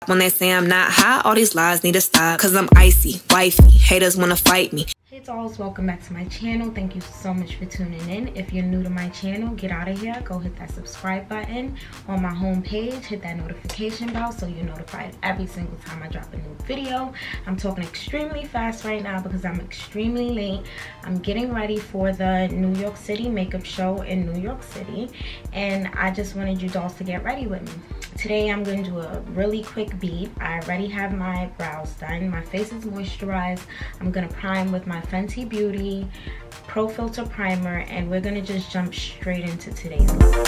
When they say I'm not hot, all these lies need to stop. Cause I'm icy, wifey, haters wanna fight me. Hey dolls, welcome back to my channel. Thank you so much for tuning in. If you're new to my channel, get out of here. Go hit that subscribe button on my home page. Hit that notification bell so you're notified every single time I drop a new video. I'm talking extremely fast right now because I'm extremely late. I'm getting ready for the New York City makeup show in New York City, and I just wanted you dolls to get ready with me. Today I'm going to do a really quick beat. I already have my brows done. My face is moisturized. I'm gonna prime with my Fenty Beauty Pro Filter Primer, and we're gonna just jump straight into today's look.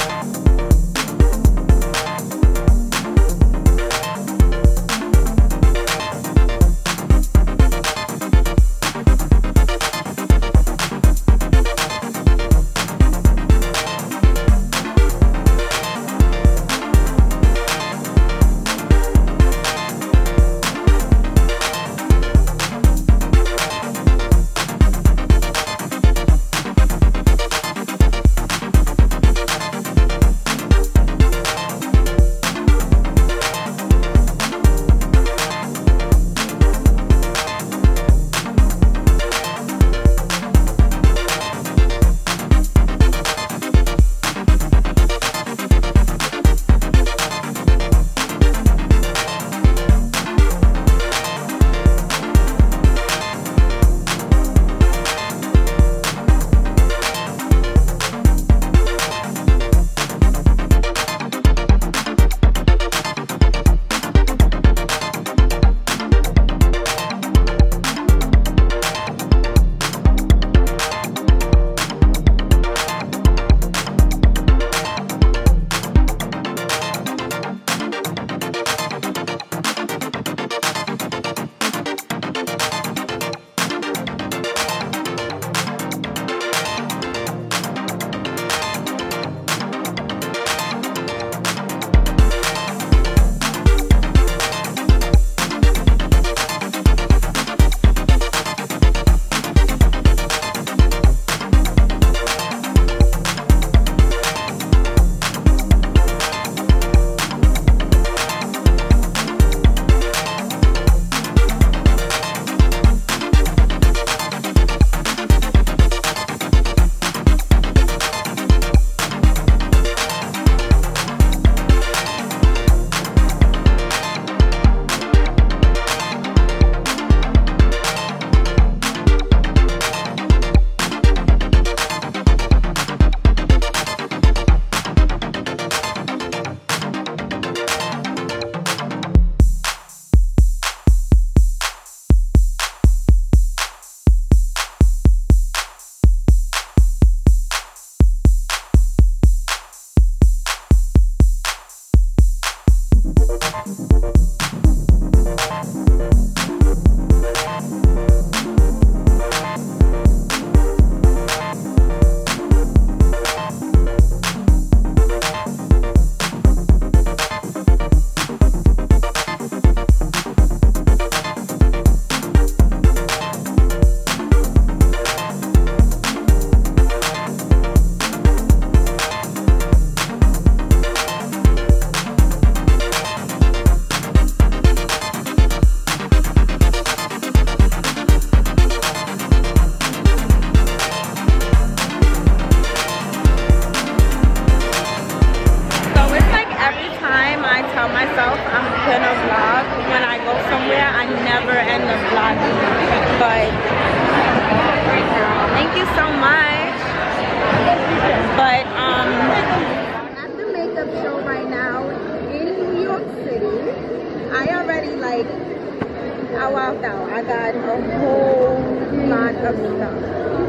I got a whole lot of stuff.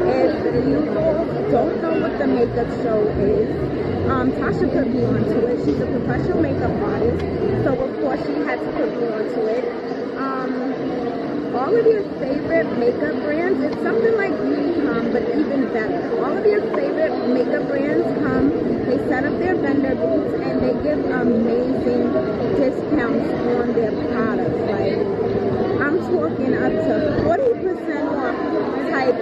If you don't know what the makeup show is, Tasha put me onto it. She's a professional makeup artist, so of course she had to put me onto it. All of your favorite makeup brands, it's something like MINK, but even better. All of your favorite makeup brands come, they set up their vendor booths, and they give amazing discounts on their products. Like, I'm talking up to 40% off type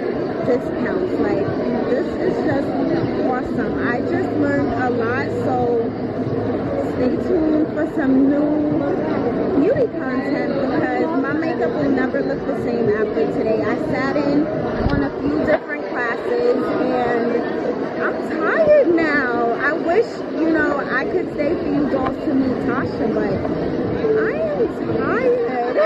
discounts. Like, this is just awesome. I just learned a lot, so stay tuned for some new, you daily content because my makeup will never look the same after today. I sat in on a few different classes and I'm tired now. I wish, you know, I could stay for you dolls to meet Tasha, but I am tired.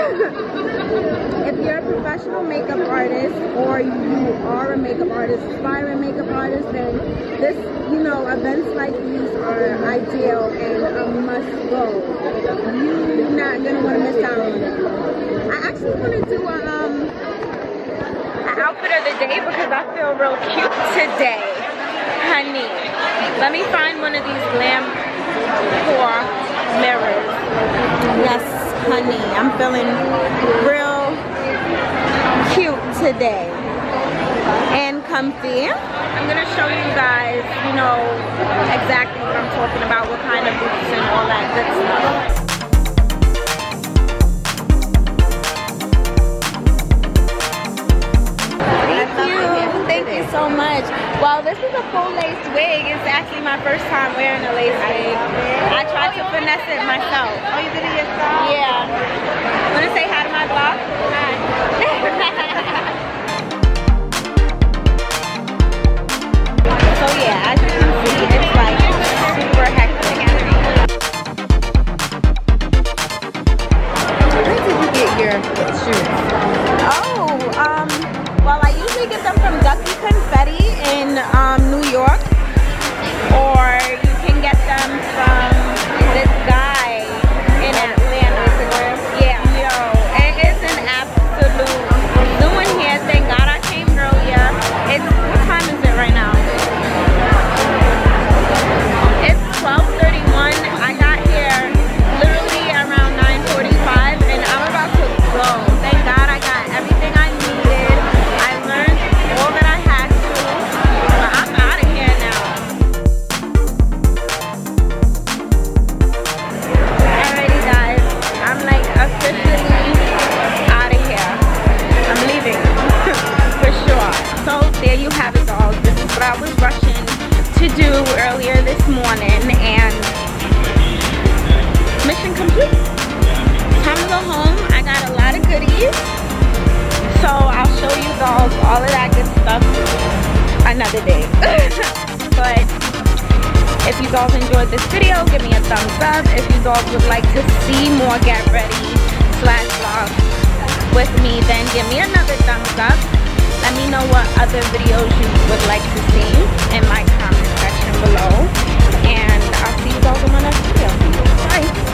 If you're a professional makeup artist or you are a makeup artist, aspiring makeup artist, then this, you know, events like these are ideal and a must go. You're not gonna want to miss out on it. I actually want to do an outfit of the day because I feel real cute today, honey. Let me find one of these lamp pour mirrors. Yes, honey, I'm feeling real cute today and comfy. I'm gonna show you guys, you know, exactly what I'm talking about, what kind of boots and all that good stuff. Thank you so much. Well, this is a full lace wig. It's actually my first time wearing a lace wig. I tried to finesse it myself. Oh, you did it yourself? Yeah. Want to say hi to my vlog? Hi. So yeah, as you can see, it's like super hectic. Where did you get your shoes? Oh, well, I usually get them from Ducky Confetti in New York, or you can get them from this guy in Atlanta. Yeah, yo, it is an absolute doing here. Thank God I came earlier. It's, what time is it right now? It's 12:31. I got here literally around 9:45, and I'm about to go. Thank God I got everything I needed. I learned all that I had to, but I'm out of here now. Alrighty guys, I'm like officially out of here. I'm leaving for sure. So there you have it, dolls. This is what I was rushing to do earlier this morning, and mission complete. Time to go home. I got a lot of goodies, so I'll show you dolls all of that good stuff another day. But if you dolls enjoyed this video, give me a thumbs up. If you dolls would like to see more get ready / vlog with me, then give me another thumbs up. Let me know what other videos you would like to see in my comment section below, and I'll see you dolls in my next video. Bye.